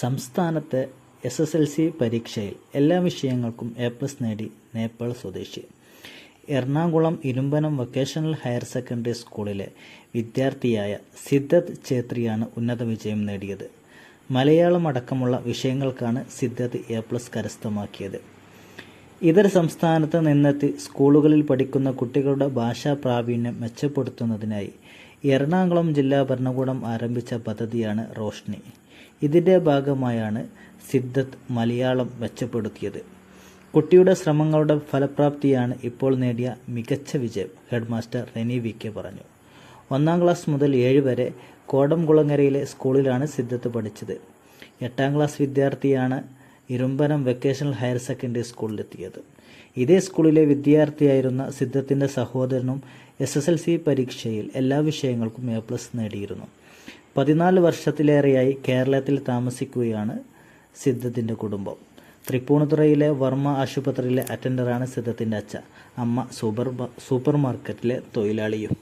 സംസ്ഥാനത്തെ SSLC പരീക്ഷയിൽ എല്ലാ വിഷയങ്ങൾക്കും A+ നേടി നേപ്പാൾ സ്വദേശി. Ernakulam Irumpanam vocational higher secondary സ്കൂളിലെ വിദ്യാർത്ഥിയായ സിദ്ദത്ത് ഛേത്രിയാണ് ഉന്നത വിജയം നേടിയത്. മലയാളം അടക്കമുള്ള വിഷയങ്ങൾക്കാണ് സിദ്ദത്ത് A+ കരസ്ഥമാക്കിയത്. ഇതര സംസ്ഥാനത്ത് നിന്നെത്തി സ്കൂളുകളിൽ പഠിക്കുന്ന കുട്ടികളുടെ ഭാഷാ പ്രാവീണ്യം മെച്ചപ്പെടുത്തുന്നതിനായി എറണാകുളം ജില്ലാ ഭരണകൂടം ആരംഭിച്ച പദ്ധതിയാണ് റോഷ്നി. ഇതിൻ്റെ ഭാഗമായാണ് സിദ്ദത്ത് മലയാളം മെച്ചപ്പെടുത്തിയത്. കുട്ടിയുടെ ശ്രമങ്ങളുടെ ഫലപ്രാപ്തിയാണ് ഇപ്പോൾ നേടിയ മികച്ച വിജയം, ഹെഡ്മാസ്റ്റർ റെനി VK പറഞ്ഞു. 1ാം ക്ലാസ് മുതൽ 7 വരെ കോടംകുളങ്ങരയിലെ സ്കൂളിലാണ് സിദ്ദത്ത് പഠിച്ചത്. 8ാം ക്ലാസ് വിദ്യാർത്ഥിയാണ് ഇരുമ്പനം വൊക്കേഷണൽ ഹയർ സെക്കൻഡറി സ്കൂളിലെത്തിയത്. ഇതേ സ്കൂളിലെ വിദ്യാർത്ഥിയായിരുന്ന സിദ്ദത്തിൻ്റെ സഹോദരനും SSLC പരീക്ഷയിൽ എല്ലാ വിഷയങ്ങൾക്കും A+ നേടിയിരുന്നു. 14 വർഷത്തിലേറെയായി കേരളത്തിൽ താമസിക്കുകയാണ് സിദ്ദത്തിൻ്റെ കുടുംബം. തൃപ്പൂണിത്തുറയിലെ വർമ്മ ആശുപത്രിയിലെ അറ്റൻഡറാണ് സിദ്ദത്തിൻ്റെ അച്ഛൻ. അമ്മ സൂപ്പർ മാർക്കറ്റിലെ തൊഴിലാളിയും.